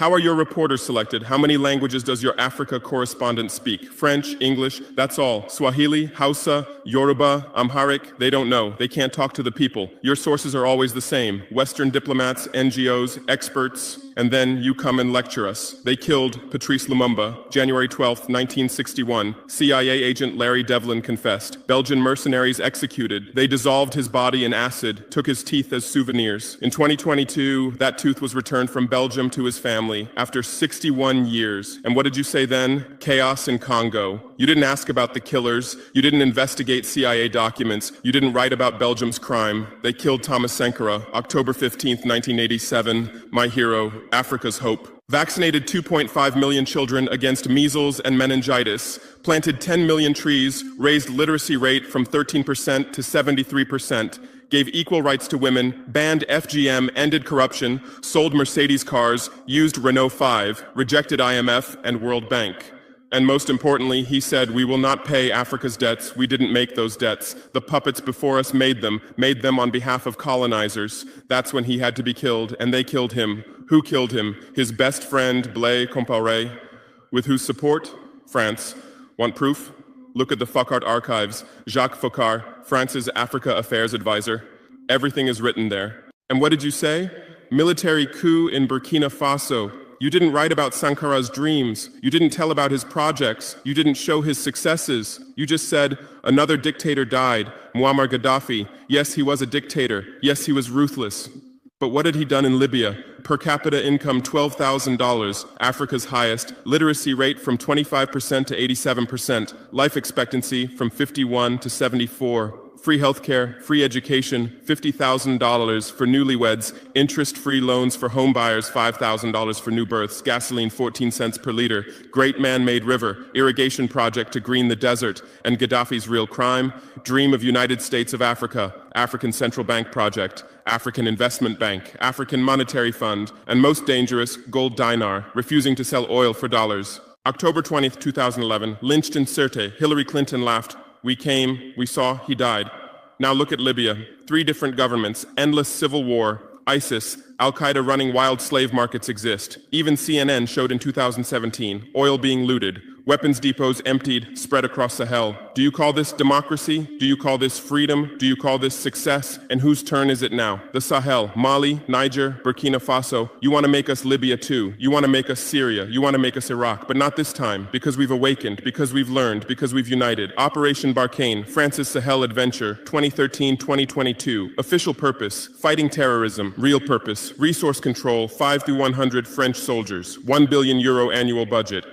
How are your reporters selected? How many languages does your Africa correspondent speak? French, English, that's all. Swahili, Hausa, Yoruba, Amharic, they don't know. They can't talk to the people. Your sources are always the same. Western diplomats, NGOs, experts, and then you come and lecture us. They killed Patrice Lumumba, January 12, 1961. CIA agent Larry Devlin confessed. Belgian mercenaries executed. They dissolved his body in acid, took his teeth as souvenirs. In 2022, that tooth was returned from Belgium to his family after 61 years. And what did you say then? Chaos in Congo. You didn't ask about the killers. You didn't investigate CIA documents. You didn't write about Belgium's crime. They killed Thomas Sankara, October 15, 1987. My hero, Africa's hope. Vaccinated 2.5 million children against measles and meningitis, planted 10 million trees, raised literacy rate from 13% to 73%, gave equal rights to women, banned FGM, ended corruption, sold Mercedes cars, used Renault 5, rejected IMF and World Bank. And most importantly, he said, we will not pay Africa's debts. We didn't make those debts. The puppets before us made them on behalf of colonizers. That's when he had to be killed, and they killed him. Who killed him? His best friend, Blaise Compaoré. With whose support? France. Want proof? Look at the Focard archives. Jacques Faucard, France's Africa Affairs advisor. Everything is written there. And what did you say? Military coup in Burkina Faso. You didn't write about Sankara's dreams. You didn't tell about his projects. You didn't show his successes. You just said, another dictator died, Muammar Gaddafi. Yes, he was a dictator. Yes, he was ruthless. But what had he done in Libya? Per capita income $12,000, Africa's highest, literacy rate from 25% to 87%, life expectancy from 51 to 74. Free healthcare, free education, $50,000 for newlyweds, interest-free loans for homebuyers, $5,000 for new births, gasoline 14 cents per liter, great man-made river, irrigation project to green the desert, and Gaddafi's real crime, dream of United States of Africa, African Central Bank project, African Investment Bank, African Monetary Fund, and most dangerous, gold dinar, refusing to sell oil for dollars. October 20th, 2011, lynched in Sirte, Hillary Clinton laughed. We came, we saw, he died. Now look at Libya. 3 different governments, endless civil war, ISIS, Al-Qaeda running wild slave markets exist. Even CNN showed in 2017, oil being looted, weapons depots emptied, spread across Sahel. Do you call this democracy? Do you call this freedom? Do you call this success? And whose turn is it now? The Sahel, Mali, Niger, Burkina Faso. You want to make us Libya too. You want to make us Syria. You want to make us Iraq. But not this time, because we've awakened, because we've learned, because we've united. Operation Barkhane, France's Sahel adventure, 2013-2022. Official purpose, fighting terrorism. Real purpose, resource control, 5 through 100 French soldiers. €1 billion annual budget.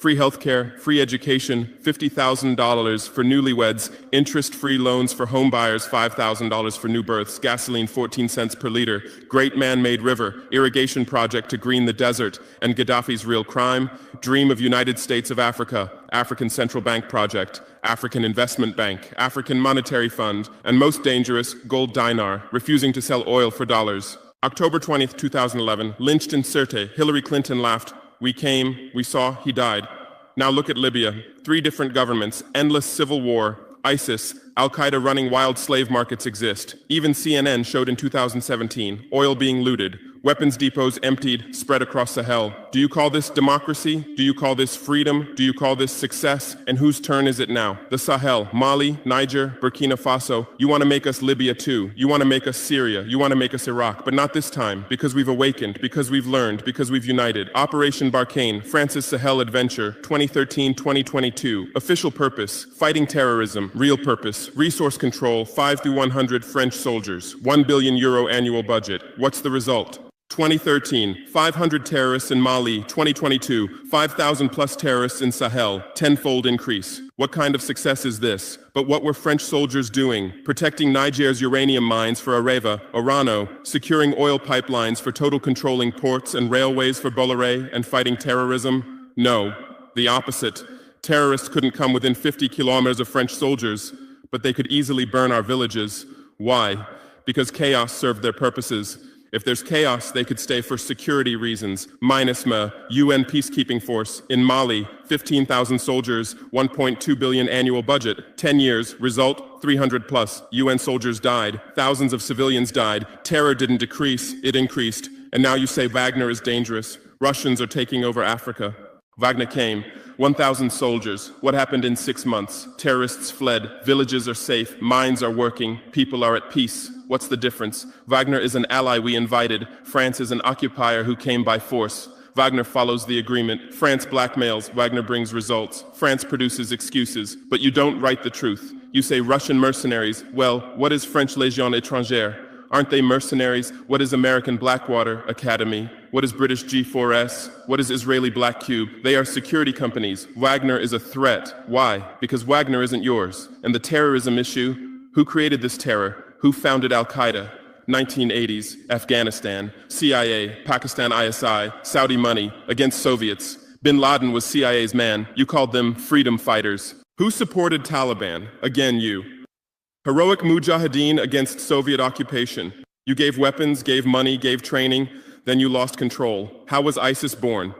Free healthcare, free education, $50,000 for newlyweds, interest-free loans for homebuyers, $5,000 for new births, gasoline 14 cents per liter, great man-made river, irrigation project to green the desert, and Gaddafi's real crime, dream of United States of Africa, African Central Bank project, African Investment Bank, African Monetary Fund, and most dangerous, gold dinar, refusing to sell oil for dollars. October 20th, 2011, lynched in Sirte, Hillary Clinton laughed. We came, we saw, he died. Now look at Libya. 3 different governments, endless civil war, ISIS, Al-Qaeda running wild slave markets exist. Even CNN showed in 2017, oil being looted, weapons depots emptied, spread across Sahel. Do you call this democracy? Do you call this freedom? Do you call this success? And whose turn is it now? The Sahel, Mali, Niger, Burkina Faso. You want to make us Libya too. You want to make us Syria. You want to make us Iraq. But not this time, because we've awakened, because we've learned, because we've united. Operation Barkhane, France's Sahel adventure, 2013-2022. Official purpose, fighting terrorism. Real purpose, resource control, 5 through 100 French soldiers. €1 billion annual budget. What's the result? 2013, 500 terrorists in Mali. 2022, 5,000 plus terrorists in Sahel, tenfold increase. What kind of success is this? But what were French soldiers doing? Protecting Niger's uranium mines for Areva, Orano, securing oil pipelines for total controlling ports and railways for Bolloré, and fighting terrorism? No, the opposite. Terrorists couldn't come within 50 kilometers of French soldiers, but they could easily burn our villages. Why? Because chaos served their purposes. If there's chaos, they could stay for security reasons. MINUSMA, UN peacekeeping force. In Mali, 15,000 soldiers, 1.2 billion annual budget. 10 years, result, 300 plus. UN soldiers died. Thousands of civilians died. Terror didn't decrease, it increased. And now you say Wagner is dangerous. Russians are taking over Africa. Wagner came. 1,000 soldiers. What happened in 6 months? Terrorists fled. Villages are safe. Mines are working. People are at peace. What's the difference? Wagner is an ally we invited. France is an occupier who came by force. Wagner follows the agreement. France blackmails. Wagner brings results. France produces excuses. But you don't write the truth. You say Russian mercenaries. Well, what is French Légion étrangère? Aren't they mercenaries? What is American Blackwater Academy? What is British G4S? What is Israeli Black Cube? They are security companies. Wagner is a threat. Why? Because Wagner isn't yours. And the terrorism issue? Who created this terror? Who founded Al-Qaeda? 1980s, Afghanistan, CIA, Pakistan ISI, Saudi money, against Soviets. Bin Laden was CIA's man. You called them freedom fighters. Who supported Taliban? Again, you. Heroic mujahideen against Soviet occupation. You gave weapons, gave money, gave training, then you lost control. How was ISIS born?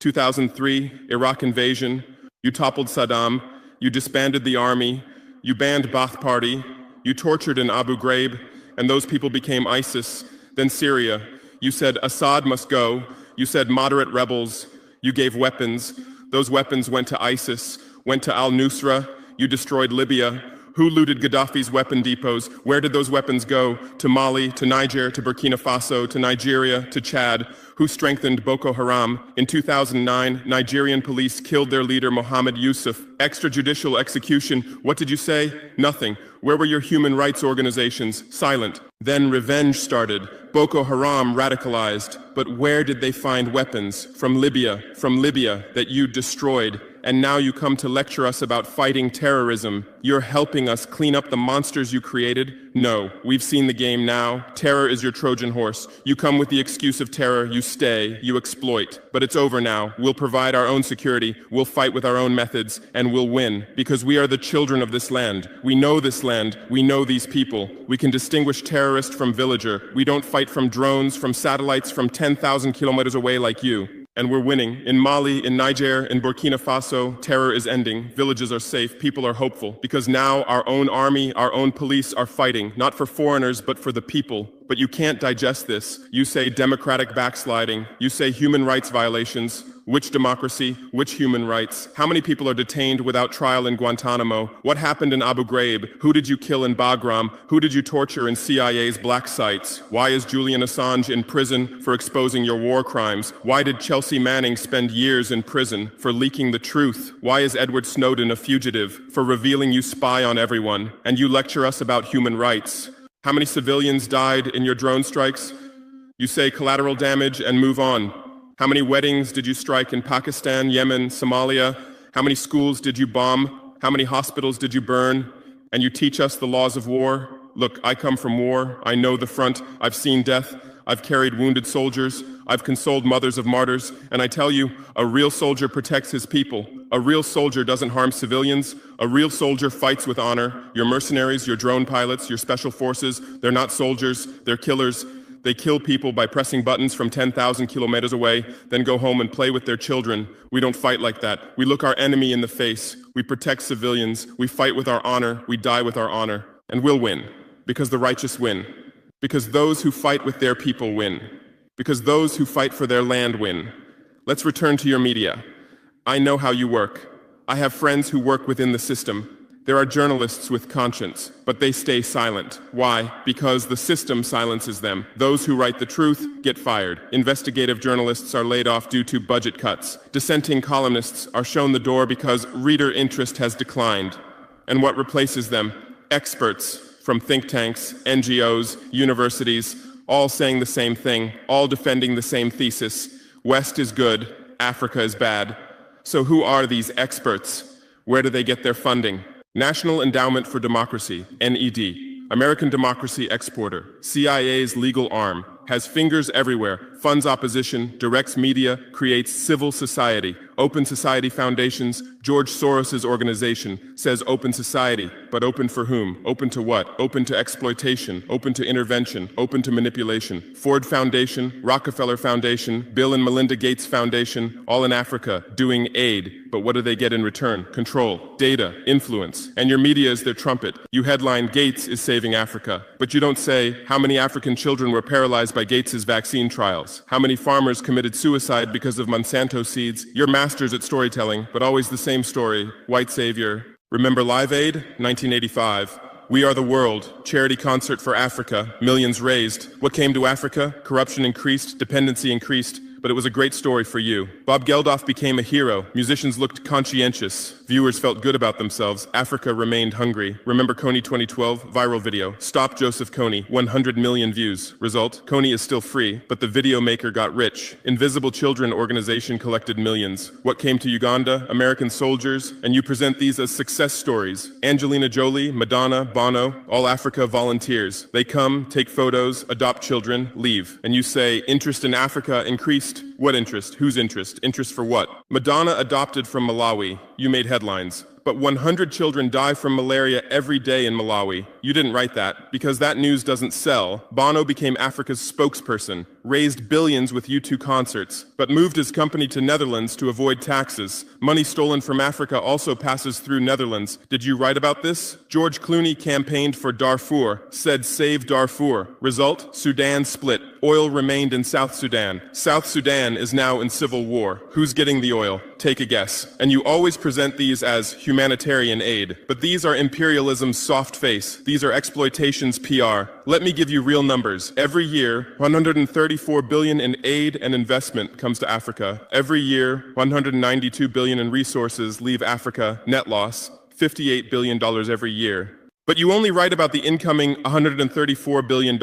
2003, Iraq invasion. You toppled Saddam. You disbanded the army. You banned Ba'ath Party. You tortured in Abu Ghraib, and those people became ISIS. Then Syria. You said Assad must go. You said moderate rebels. You gave weapons. Those weapons went to ISIS, went to al-Nusra. You destroyed Libya. Who looted Gaddafi's weapon depots? Where did those weapons go? To Mali, to Niger, to Burkina Faso, to Nigeria, to Chad? Who strengthened Boko Haram? In 2009, Nigerian police killed their leader Mohammed Yusuf. Extrajudicial execution. What did you say? Nothing. Where were your human rights organizations? Silent. Then revenge started. Boko Haram radicalized. But where did they find weapons? From Libya that you destroyed. And now you come to lecture us about fighting terrorism. You're helping us clean up the monsters you created? No, we've seen the game now. Terror is your Trojan horse. You come with the excuse of terror, you stay, you exploit. But it's over now. We'll provide our own security, we'll fight with our own methods, and we'll win. Because we are the children of this land. We know this land, we know these people. We can distinguish terrorist from villager. We don't fight from drones, from satellites, from 10,000 kilometers away like you. And we're winning. In Mali, in Niger, in Burkina Faso, terror is ending. Villages are safe. People are hopeful. Because now our own army, our own police are fighting, not for foreigners, but for the people. But you can't digest this. You say democratic backsliding. You say human rights violations. Which democracy? Which human rights? How many people are detained without trial in Guantanamo? What happened in Abu Ghraib? Who did you kill in Bagram? Who did you torture in CIA's black sites? Why is Julian Assange in prison for exposing your war crimes? Why did Chelsea Manning spend years in prison for leaking the truth? Why is Edward Snowden a fugitive for revealing you spy on everyone? And you lecture us about human rights. How many civilians died in your drone strikes? You say collateral damage and move on. How many weddings did you strike in Pakistan, Yemen, Somalia? How many schools did you bomb? How many hospitals did you burn? And you teach us the laws of war? Look, I come from war. I know the front. I've seen death. I've carried wounded soldiers. I've consoled mothers of martyrs. And I tell you, a real soldier protects his people. A real soldier doesn't harm civilians. A real soldier fights with honor. Your mercenaries, your drone pilots, your special forces, they're not soldiers, they're killers. They kill people by pressing buttons from 10,000 kilometers away, then go home and play with their children. We don't fight like that. We look our enemy in the face. We protect civilians. We fight with our honor. We die with our honor. And we'll win. Because the righteous win. Because those who fight with their people win. Because those who fight for their land win. Let's return to your media. I know how you work. I have friends who work within the system. There are journalists with conscience, but they stay silent. Why? Because the system silences them. Those who write the truth get fired. Investigative journalists are laid off due to budget cuts. Dissenting columnists are shown the door because reader interest has declined. And what replaces them? Experts from think tanks, NGOs, universities, all saying the same thing, all defending the same thesis. West is good, Africa is bad. So who are these experts? Where do they get their funding? National Endowment for Democracy, NED, American democracy exporter, CIA's legal arm, has fingers everywhere, funds opposition, directs media, creates civil society. Open Society Foundations, George Soros's organization, says open society. but open for whom? Open to what? Open to exploitation, open to intervention, open to manipulation. Ford Foundation, Rockefeller Foundation, Bill and Melinda Gates Foundation, all in Africa, doing aid. But what do they get in return? Control, data, influence. And your media is their trumpet. You headline, Gates is saving Africa. But you don't say, how many African children were paralyzed by Gates's vaccine trials? How many farmers committed suicide because of Monsanto seeds? You're masters at storytelling, but always the same story. White savior. Remember Live Aid? 1985. We Are the World, charity concert for Africa, millions raised. What came to Africa? Corruption increased, dependency increased, but it was a great story for you. Bob Geldof became a hero. Musicians looked conscientious. Viewers felt good about themselves. Africa remained hungry. Remember Kony 2012? Viral video. Stop Joseph Kony. 100 million views. Result? Kony is still free, but the video maker got rich. Invisible Children organization collected millions. What came to Uganda? American soldiers. And you present these as success stories. Angelina Jolie, Madonna, Bono, all Africa volunteers. They come, take photos, adopt children, leave. And you say, interest in Africa increased. What interest? Whose interest? Interest for what? Madonna adopted from Malawi. You made headlines. But 100 children die from malaria every day in Malawi. You didn't write that, because that news doesn't sell. Bono became Africa's spokesperson, raised billions with U2 concerts, but moved his company to Netherlands to avoid taxes. Money stolen from Africa also passes through Netherlands. Did you write about this? George Clooney campaigned for Darfur, said save Darfur. Result? Sudan split. Oil remained in South Sudan. South Sudan is now in civil war. Who's getting the oil? Take a guess. And you always present these as humanitarian aid. But these are imperialism's soft face. These are exploitation's PR. Let me give you real numbers. Every year, 134 billion in aid and investment comes to Africa. Every year, 192 billion in resources leave Africa, net loss, $58 billion every year. But you only write about the incoming $134 billion.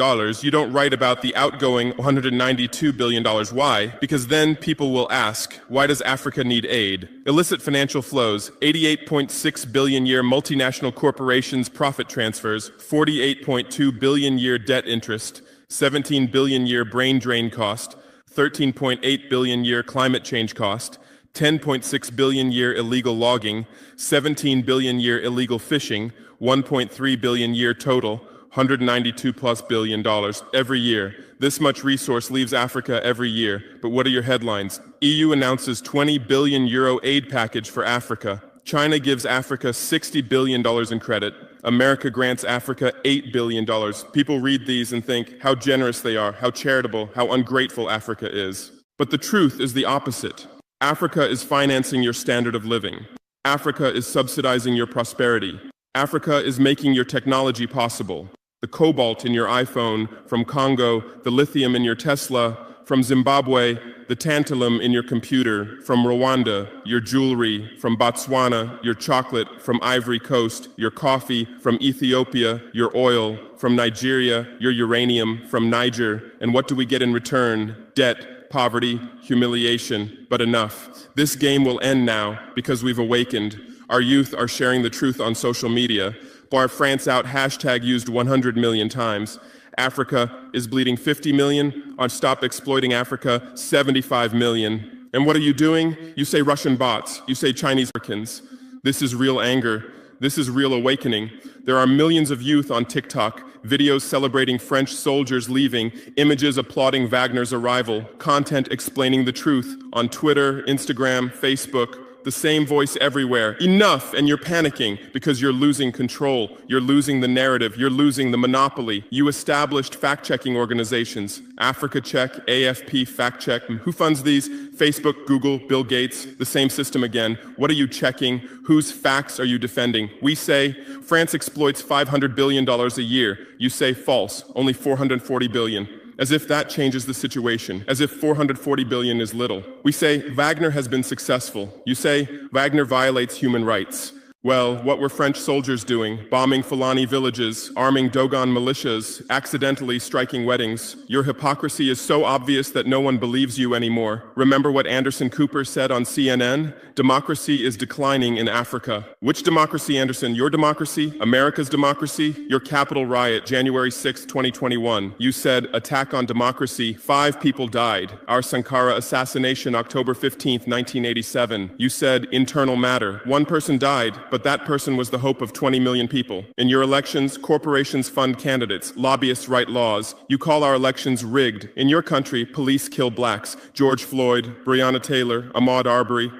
You don't write about the outgoing $192 billion. Why? Because then people will ask, why does Africa need aid? Illicit financial flows, 88.6 billion year multinational corporations profit transfers, 48.2 billion year debt interest, 17 billion year brain drain cost, 13.8 billion year climate change cost, 10.6 billion year illegal logging, 17 billion year illegal fishing, 1.3 billion year total, 192 plus billion dollars every year. This much resource leaves Africa every year. But what are your headlines? EU announces 20 billion euro aid package for Africa. China gives Africa $60 billion in credit. America grants Africa $8 billion. People read these and think how generous they are, how charitable, how ungrateful Africa is. But the truth is the opposite. Africa is financing your standard of living. Africa is subsidizing your prosperity. Africa is making your technology possible. The cobalt in your iPhone from Congo, the lithium in your Tesla from Zimbabwe, the tantalum in your computer from Rwanda, your jewelry from Botswana, your chocolate from Ivory Coast, your coffee from Ethiopia, your oil from Nigeria, your uranium from Niger. And what do we get in return? Debt, poverty, humiliation, but enough. This game will end now because we've awakened. Our youth are sharing the truth on social media. Bar France out hashtag used 100 million times. Africa is bleeding 50 million. On Stop Exploiting Africa, 75 million. And what are you doing? You say Russian bots. You say Chinese Americans. This is real anger. This is real awakening. There are millions of youth on TikTok, videos celebrating French soldiers leaving, images applauding Wagner's arrival, content explaining the truth on Twitter, Instagram, Facebook. The same voice everywhere. Enough! And you're panicking because you're losing control. You're losing the narrative. You're losing the monopoly. You established fact-checking organizations. Africa Check, AFP, Fact Check. Who funds these? Facebook, Google, Bill Gates. The same system again. What are you checking? Whose facts are you defending? We say France exploits $500 billion a year. You say false. Only $440 billion. As if that changes the situation, as if 440 billion is little. We say Wagner has been successful. You say Wagner violates human rights. Well, what were French soldiers doing? Bombing Fulani villages, arming Dogon militias, accidentally striking weddings. Your hypocrisy is so obvious that no one believes you anymore. Remember what Anderson Cooper said on CNN? Democracy is declining in Africa. Which democracy, Anderson? Your democracy? America's democracy? Your Capitol riot, January 6, 2021. You said, attack on democracy. 5 people died. Our Sankara assassination, October 15, 1987. You said, internal matter. 1 person died, but but that person was the hope of 20 million people. In your elections, corporations fund candidates, lobbyists write laws. You call our elections rigged. In your country, police kill blacks. George Floyd, Breonna Taylor, Ahmaud Arbery.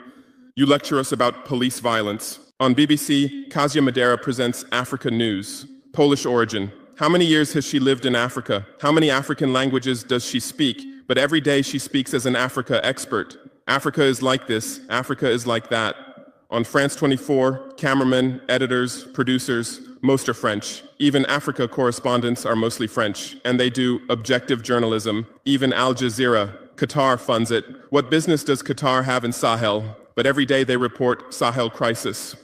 You lecture us about police violence. On BBC, Kasia Madera presents Africa News. Polish origin. How many years has she lived in Africa? How many African languages does she speak? But every day she speaks as an Africa expert. Africa is like this, Africa is like that. On France 24, cameramen, editors, producers, most are French. Even Africa correspondents are mostly French, and they do objective journalism. Even Al Jazeera, Qatar funds it. What business does Qatar have in Sahel? But every day they report Sahel crisis.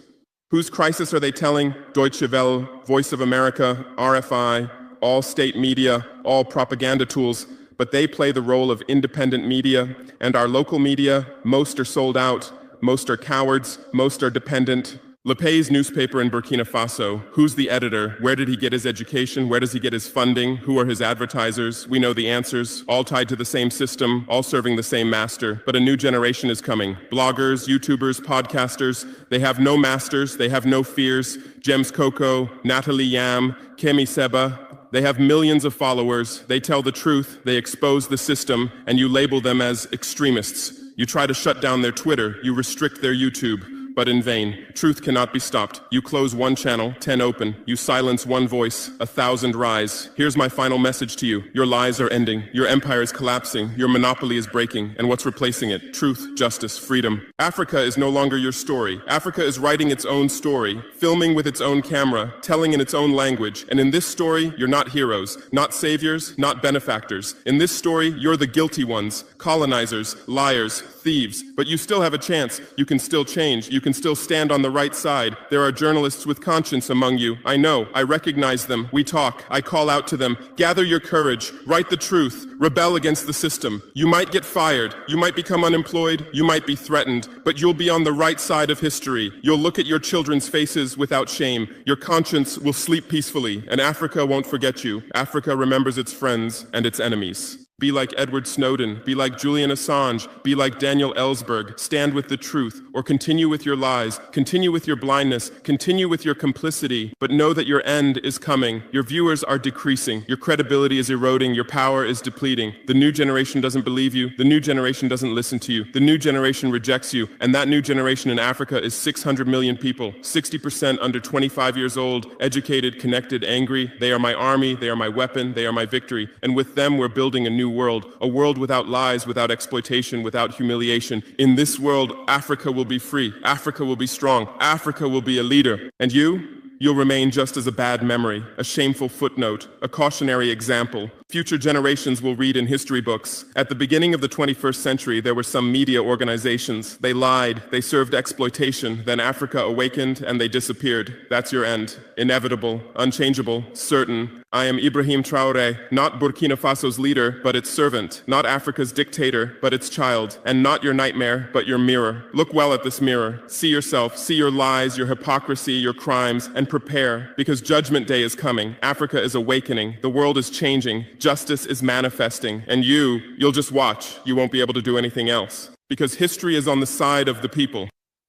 Whose crisis are they telling? Deutsche Welle, Voice of America, RFI, all state media, all propaganda tools, but they play the role of independent media, and our local media, most are sold out, most are cowards, most are dependent. Le Pay's newspaper in Burkina Faso, who's the editor? Where did he get his education? Where does he get his funding? Who are his advertisers? We know the answers, all tied to the same system, all serving the same master. But a new generation is coming. Bloggers, YouTubers, podcasters, they have no masters, they have no fears. James Coco, Natalie Yam, Kemi Seba, they have millions of followers, they tell the truth, they expose the system, and you label them as extremists. You try to shut down their Twitter, you restrict their YouTube. But in vain. Truth cannot be stopped. You close one channel, 10 open. You silence one voice, 1,000 rise. Here's my final message to you. Your lies are ending. Your empire is collapsing. Your monopoly is breaking. And what's replacing it? Truth, justice, freedom. Africa is no longer your story. Africa is writing its own story, filming with its own camera, telling in its own language. And in this story, you're not heroes, not saviors, not benefactors. In this story, you're the guilty ones, colonizers, liars, thieves. But you still have a chance. You can still change. You can still stand on the right side. There are journalists with conscience among you. I know. I recognize them. We talk. I call out to them. Gather your courage. Write the truth. Rebel against the system. You might get fired. You might become unemployed. You might be threatened. But you'll be on the right side of history. You'll look at your children's faces without shame. Your conscience will sleep peacefully. And Africa won't forget you. Africa remembers its friends and its enemies. Be like Edward Snowden, be like Julian Assange, be like Daniel Ellsberg, stand with the truth, or continue with your lies, continue with your blindness, continue with your complicity, but know that your end is coming. Your viewers are decreasing, your credibility is eroding, your power is depleting. The new generation doesn't believe you, the new generation doesn't listen to you, the new generation rejects you, and that new generation in Africa is 600 million people, 60% under 25 years old, educated, connected, angry. They are my army, they are my weapon, they are my victory, and with them we're building a new world, a world without lies, without exploitation, without humiliation. In this world, Africa will be free, Africa will be strong, Africa will be a leader. And you'll remain just as a bad memory, a shameful footnote, a cautionary example. Future generations will read in history books. At the beginning of the 21st century, there were some media organizations. They lied, they served exploitation. Then Africa awakened and they disappeared. That's your end. Inevitable, unchangeable, certain. I am Ibrahim Traore, not Burkina Faso's leader, but its servant, not Africa's dictator, but its child, and not your nightmare, but your mirror. Look well at this mirror. See yourself, see your lies, your hypocrisy, your crimes, and prepare, because Judgment Day is coming. Africa is awakening. The world is changing. Justice is manifesting. And you'll just watch. You won't be able to do anything else. Because history is on the side of the people.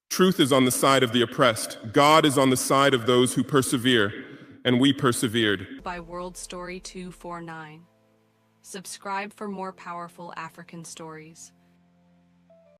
Truth is on the side of the oppressed. God is on the side of those who persevere. And we persevered. By World Story 249. Subscribe for more powerful African stories.